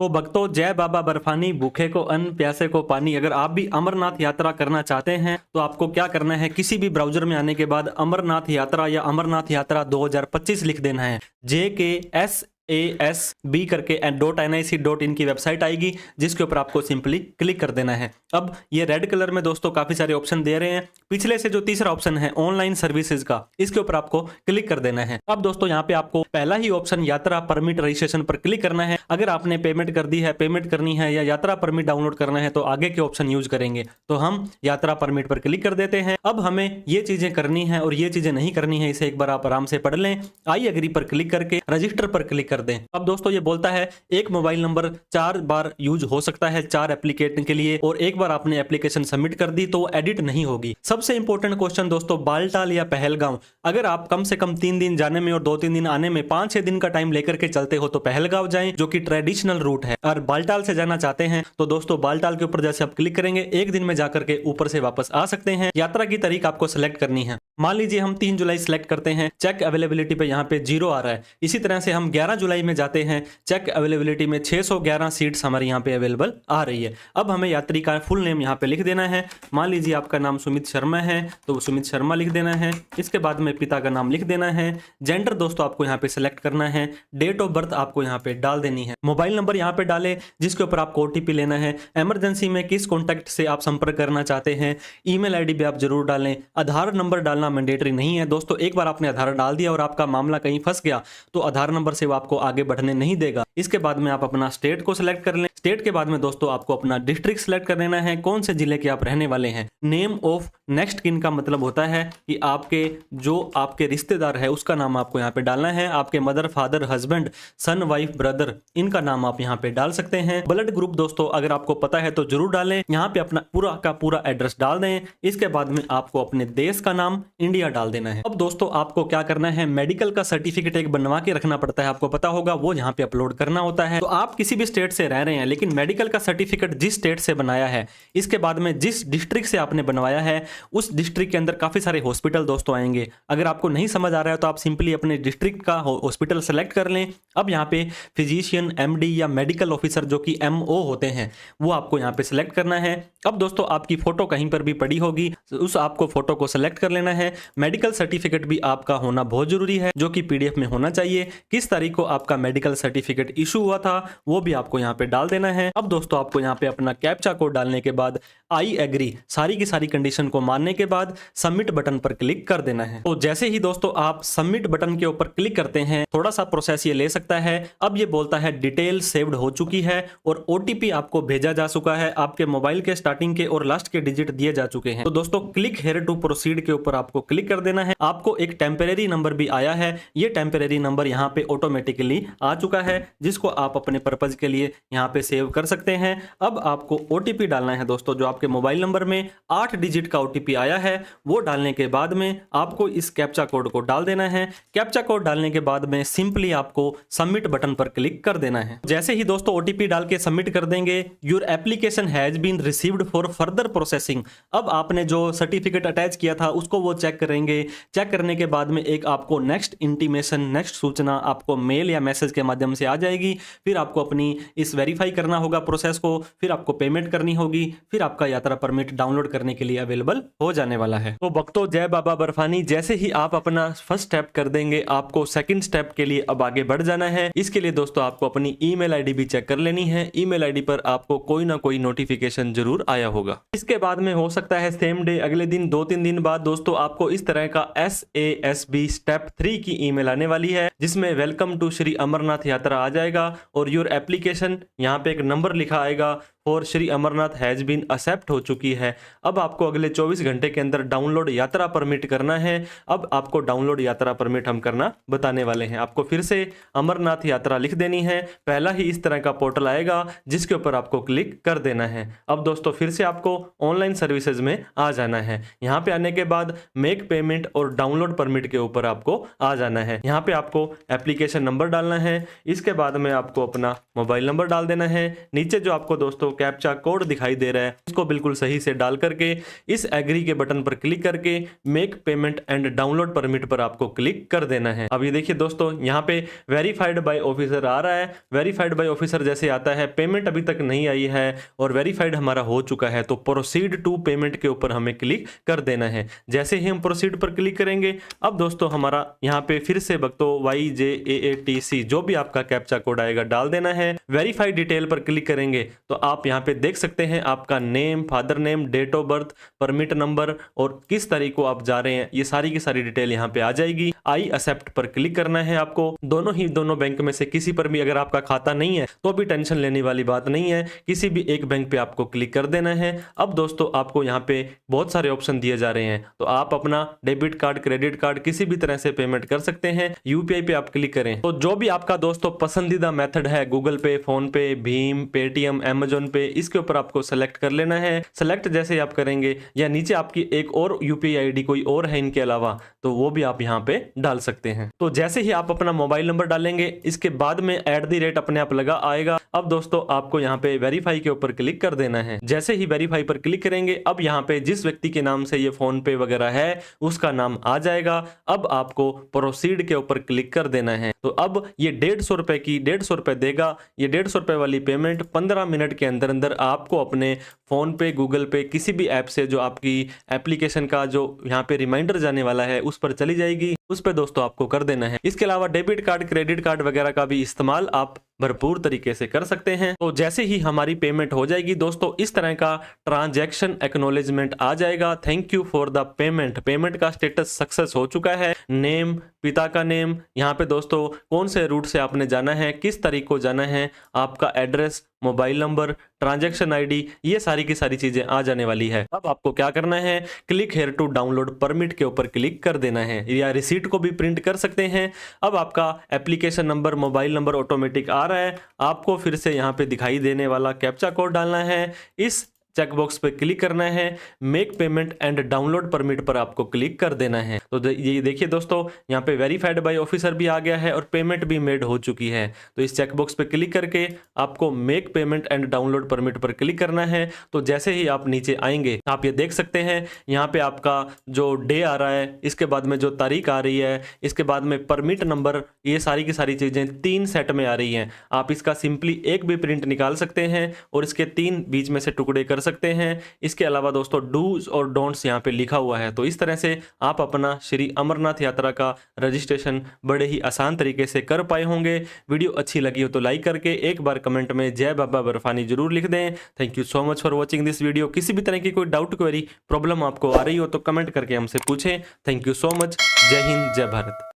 तो भक्तों, जय बाबा बर्फानी, भूखे को अन्न प्यासे को पानी। अगर आप भी अमरनाथ यात्रा करना चाहते हैं तो आपको क्या करना है, किसी भी ब्राउजर में आने के बाद अमरनाथ यात्रा या अमरनाथ यात्रा 2025 लिख देना है। JKSASB करके .nic.in की वेबसाइट आएगी, जिसके ऊपर आपको सिंपली क्लिक कर देना है। अब ये रेड कलर में दोस्तों काफी सारे ऑप्शन दे रहे हैं। पिछले से जो तीसरा ऑप्शन है ऑनलाइन सर्विसेज का, इसके ऊपर आपको क्लिक कर देना है। अब दोस्तों यहाँ पे आपको पहला ही ऑप्शन यात्रा परमिट रजिस्ट्रेशन पर क्लिक करना है। अगर आपने पेमेंट कर दी है, पेमेंट करनी है या यात्रा परमिट डाउनलोड करना है तो आगे के ऑप्शन यूज करेंगे। तो हम यात्रा परमिट पर क्लिक कर देते हैं। अब हमें ये चीजें करनी है और ये चीजें नहीं करनी है, इसे एक बार आप आराम से पढ़ लें। आई एग्री पर क्लिक करके रजिस्टर पर क्लिक कर दें। अब दोस्तों ये बोलता है एक मोबाइल नंबर 4 बार यूज हो सकता है 4 एप्लीकेशन के लिए, और एक बार आपने एप्लीकेशन सबमिट कर दी तो एडिट नहीं होगी। सबसे इंपॉर्टेंट क्वेश्चन दोस्तों, बालटाल या पहलगांव। अगर आप कम से कम 3 दिन जाने में और 2-3 दिन आने में 5-6 दिन का टाइम लेकर के चलते हो तो पहलगांव जाएं, जो कि ट्रेडिशनल रूट है। और बालटाल से जाना चाहते हैं तो दोस्तों बालटाल के ऊपर जैसे आप क्लिक करेंगे, एक दिन में जाकर के ऊपर से वापस आ सकते हैं। यात्रा की तारीख आपको सिलेक्ट करनी है। मान लीजिए हम 3 जुलाई सिलेक्ट करते हैं, चेक अवेलेबिलिटी पे यहाँ पे 0 आ रहा है। इसी तरह से हम 11 जुलाई में जाते हैं, चेक अवेलेबिलिटी में 611 सीट्स हमारे यहाँ पे अवेलेबल आ रही है। अब हमें यात्री का फुल नेम यहाँ पे लिख देना है। मान लीजिए आपका नाम सुमित शर्मा है तो सुमित शर्मा लिख देना है। इसके बाद में पिता का नाम लिख देना है। जेंडर दोस्तों आपको यहाँ पे सिलेक्ट करना है। डेट ऑफ बर्थ आपको यहाँ पे डाल देनी है। मोबाइल नंबर यहाँ पे डाले जिसके ऊपर आपको OTP लेना है। इमरजेंसी में किस कॉन्टैक्ट से आप संपर्क करना चाहते हैं, ईमेल आईडी भी आप जरूर डालें। आधार नंबर डालना मैंडेटरी नहीं है दोस्तों। एक बार आपने आधार डाल दिया और आपका मामला कहीं फंस गया तो आधार नंबर से वो आपको आगे बढ़ने नहीं देगा। इसके बाद में आप अपना स्टेट को सिलेक्ट कर लें। स्टेट के बाद में दोस्तों आपको अपना डिस्ट्रिक्ट सिलेक्ट कर लेना है, कौन से जिले के आप रहने वाले हैं। नेम ऑफ नेक्स्ट किन का मतलब होता है कि आपके रिश्तेदार है उसका नाम आपको यहाँ पे डालना है। आपके मदर, फादर, हस्बैंड, सन, वाइफ, ब्रदर, इनका नाम आप यहाँ पे डाल सकते हैं। ब्लड ग्रुप दोस्तों अगर आपको पता है तो जरूर डालें। यहाँ पे अपना पूरा का पूरा एड्रेस डाल दें। इसके बाद में आपको अपने देश का नाम इंडिया डाल देना है। अब दोस्तों आपको क्या करना है, मेडिकल का सर्टिफिकेट एक बनवा के रखना पड़ता है, आपको पता होगा, वो यहाँ पे अपलोड करना होता है। तो आप किसी भी स्टेट से रह रहे हैं लेकिन मेडिकल का सर्टिफिकेट जिस स्टेट से बनाया है, इसके बाद में जिस डिस्ट्रिक्ट से आपने बनवाया है उस डिस्ट्रिक्ट के अंदर काफी सारे हॉस्पिटल दोस्तों आएंगे। अगर आपको नहीं समझ आ रहा है तो आप सिंपली अपने डिस्ट्रिक्ट का हॉस्पिटल सेलेक्ट कर लें। अब यहाँ पे फिजिशियन, MD या मेडिकल ऑफिसर जो कि MO होते हैं वो आपको यहाँ पे सिलेक्ट करना है। अब दोस्तों आपकी फोटो कहीं पर भी पड़ी होगी, उस आपको फोटो को सिलेक्ट कर लेना है। मेडिकल सर्टिफिकेट भी आपका होना बहुत जरूरी है, जो कि PDF में होना चाहिए। किस तारीख को आपका मेडिकल सर्टिफिकेट इशू हुआ था वो भी आपको यहाँ पे डाल देना है। अब दोस्तों आपको यहाँ पे अपना कैप्चा कोड डालने के बाद आई एग्री, सारी की सारी कंडीशन को मानने के बाद सबमिट बटन पर क्लिक कर देना है। तो जैसे ही दोस्तों आप सबमिट बटन के ऊपर क्लिक करते हैं, थोड़ा सा प्रोसेस ये ले सकता है। अब ये बोलता है डिटेल सेव्ड हो चुकी है और OTP आपको भेजा जा चुका है। आपके मोबाइल के स्टार्टिंग के और लास्ट के डिजिट दिए जा चुके हैं। तो दोस्तों क्लिक हेयर टू प्रोसीड के ऊपर आपको क्लिक कर देना है। आपको एक टेम्परेरी नंबर भी आया है, ये टेम्परेरी नंबर यहाँ पे ऑटोमेटिकली आ चुका है, जिसको आप अपने पर्पज के लिए यहाँ पे सेव कर सकते हैं। अब आपको OTP डालना है दोस्तों, जो आपके मोबाइल नंबर में 8 डिजिट का OTP आया है वो डालने के बाद में आपको इस कैप्चा कोड को डाल देना है। कैप्चा कोड डालने के बाद में सिंपली आपको सबमिट बटन पर क्लिक कर देना है। जैसे ही दोस्तों OTP डाल के सबमिट कर देंगे, your application has been received for further processing. अब आपने जो सर्टिफिकेट अटैच किया था उसको वो चेक करेंगे। चेक करने के बाद में एक आपको नेक्स्ट इंटीमेशन, नेक्स्ट सूचना आपको मेल या मैसेज के माध्यम से आ जाएगी। फिर आपको अपनी इस वेरीफाई करना होगा प्रोसेस को, फिर आपको पेमेंट करनी होगी, फिर आपका यात्रा परमिट डाउनलोड करने के लिए अवेलेबल हो जाने वाला है। तो भक्तों, जय बाबा बर्फानी, जैसे ही आप अपना फर्स्ट स्टेप कर देंगे, आपको सेकंड स्टेप के लिए अब आगे बढ़ जाना है। इसके लिए दोस्तों आपको अपनी ईमेल आईडी भी चेक कर लेनी है। ईमेल आईडी पर आपको कोई ना कोई नोटिफिकेशन जरूर आया होगा। इसके बाद में हो सकता है सेम डे, अगले दिन, 2-3 दिन बाद दोस्तों आपको इस तरह का SASB स्टेप 3 की ईमेल आने वाली है, जिसमें वेलकम टू श्री अमरनाथ यात्रा आ जाएगा और योर एप्लीकेशन, यहाँ पे एक नंबर लिखा आएगा और Shri Amarnath has been accept हो चुकी है। अब आपको अगले 24 घंटे के अंदर डाउनलोड यात्रा परमिट करना है। अब आपको डाउनलोड यात्रा परमिट हम करना बताने वाले हैं। आपको फिर से अमरनाथ यात्रा लिख देनी है। पहला ही इस तरह का पोर्टल आएगा जिसके ऊपर आपको क्लिक कर देना है। अब दोस्तों फिर से आपको ऑनलाइन सर्विसेज में आ जाना है। यहाँ पे आने के बाद मेक पेमेंट और डाउनलोड परमिट के ऊपर आपको आ जाना है। यहाँ पे आपको एप्लीकेशन नंबर डालना है। इसके बाद में आपको अपना मोबाइल नंबर डाल देना है। नीचे जो आपको दोस्तों कैप्चा कोड दिखाई दे रहा है इसको बिल्कुल सही से डाल करके इस एग्री के बटन पर क्लिक करके make payment and download permit पर आपको क्लिक कर देना है। अब ये देखिए दोस्तों यहाँ पे वेरीफाइड बाय ऑफिसर आ रहा है। वेरीफाइड बाय ऑफिसर जैसे आता है, पेमेंट अभी तक नहीं आई है और वेरीफाइड हमारा हो चुका है, तो प्रोसीड टू पेमेंट के ऊपर हमें क्लिक कर देना है। जैसे ही हम प्रोसीड पर क्लिक करेंगे, अब दोस्तों हमारा यहाँ पे फिर से भक्तों YJAATC जो भी आपका कैप्चा कोड आएगा डाल देना है। वेरीफाई डिटेल पर क्लिक करेंगे तो आप यहाँ पे देख सकते हैं आपका name, father name, date of birth, permit number और किस तारीख को आप जा रहे हैं, ये सारी की सारी डिटेल यहाँ पे आ जाएगी। आई एक्सेप्ट पर क्लिक करना है आपको। दोनों बैंक में से किसी पर भी अगर आपका खाता नहीं है तो भी टेंशन लेने वाली बात नहीं है, किसी भी एक बैंक पे आपको क्लिक कर देना है। अब दोस्तों आपको यहाँ पे बहुत सारे ऑप्शन दिए जा रहे हैं, तो आप अपना डेबिट कार्ड, क्रेडिट कार्ड किसी भी तरह से पेमेंट कर सकते हैं। यूपीआई पे आप क्लिक करें तो जो भी आपका दोस्तों पसंदीदा मेथड है, गूगल पे, फोन पे, भीम, पेटीएम, अमेजोन पे, इसके ऊपर आपको सेलेक्ट कर लेना है। सेलेक्ट जैसे आप करेंगे या नीचे आपकी एक और यूपीआई आईडी कोई और है इनके अलावा, तो वो भी आप यहाँ पे डाल सकते हैं। तो जैसे ही आप अपना मोबाइल नंबर डालेंगे इसके बाद में @ अपने आप लगा आएगा। अब दोस्तों आपको यहाँ पे वेरीफाई के ऊपर क्लिक कर देना है। जैसे ही वेरीफाई पर क्लिक करेंगे, अब यहाँ पे जिस व्यक्ति के नाम से ये फोन पे वगैरह है उसका नाम आ जाएगा। अब आपको प्रोसीड के ऊपर क्लिक कर देना है। तो अब ये 150 रुपए की 150 रुपए देगा। ये 150 रुपए वाली पेमेंट 15 मिनट के अंदर अंदर आपको अपने फोन पे, गूगल पे, किसी भी ऐप से जो आपकी एप्लीकेशन का जो यहाँ पे रिमाइंडर जाने वाला है उस पर चली जाएगी। उस पे दोस्तों आपको कर देना है। इसके अलावा डेबिट कार्ड, क्रेडिट कार्ड वगैरह का भी इस्तेमाल आप भरपूर तरीके से कर सकते हैं। तो जैसे ही हमारी पेमेंट हो जाएगी दोस्तों, इस तरह का ट्रांजैक्शन एक्नॉलेजमेंट आ जाएगा। Thank you for the payment. Payment का स्टेटस सक्सेस हो चुका है। नेम, पिता का नेम, यहाँ पे दोस्तों कौन से रूट से आपने जाना है, किस तारीख को जाना है, आपका address, mobile number, transaction ID, ये सारी की सारी चीजें आ जाने वाली है। अब आपको क्या करना है, click here to download permit के ऊपर क्लिक कर देना है, या रिसीट को भी प्रिंट कर सकते हैं। अब आपका application number, mobile number automatic आ रहा है। आपको फिर से यहाँ पे दिखाई देने वाला कैप्चा कोड डालना है। इस चेकबॉक्स पे क्लिक करना है। Make payment and download permit पर आपको क्लिक कर देना है। तो ये देखिए दोस्तों, यहाँ पे वेरीफाइड बाय ऑफिसर भी आ गया है और पेमेंट भी मेड हो चुकी है। तो इस चेकबॉक्स पे क्लिक करके आपको make payment and download permit पर क्लिक करना है। तो जैसे ही आप नीचे आएंगे, आप ये देख सकते हैं यहाँ पे आपका जो डे आ रहा है, इसके बाद में जो तारीख आ रही है, इसके बाद में परमिट नंबर, ये सारी की सारी चीजें 3 सेट में आ रही हैं। आप इसका सिंपली एक भी प्रिंट निकाल सकते हैं और इसके 3 बीच में से टुकड़े कर सकते हैं। इसके अलावा दोस्तों डूज और डोंट्स यहाँ पे लिखा हुआ है। तो इस तरह से आप अपना श्री अमरनाथ यात्रा का रजिस्ट्रेशन बड़े ही आसान तरीके से कर पाए होंगे। वीडियो अच्छी लगी हो तो लाइक करके एक बार कमेंट में जय बाबा बर्फानी जरूर लिख दें। Thank you so much for watching this video. किसी भी तरह की कोई डाउट, क्वेरी, प्रॉब्लम आपको आ रही हो तो कमेंट करके हमसे पूछें। Thank you so much. जय हिंद, जय भारत।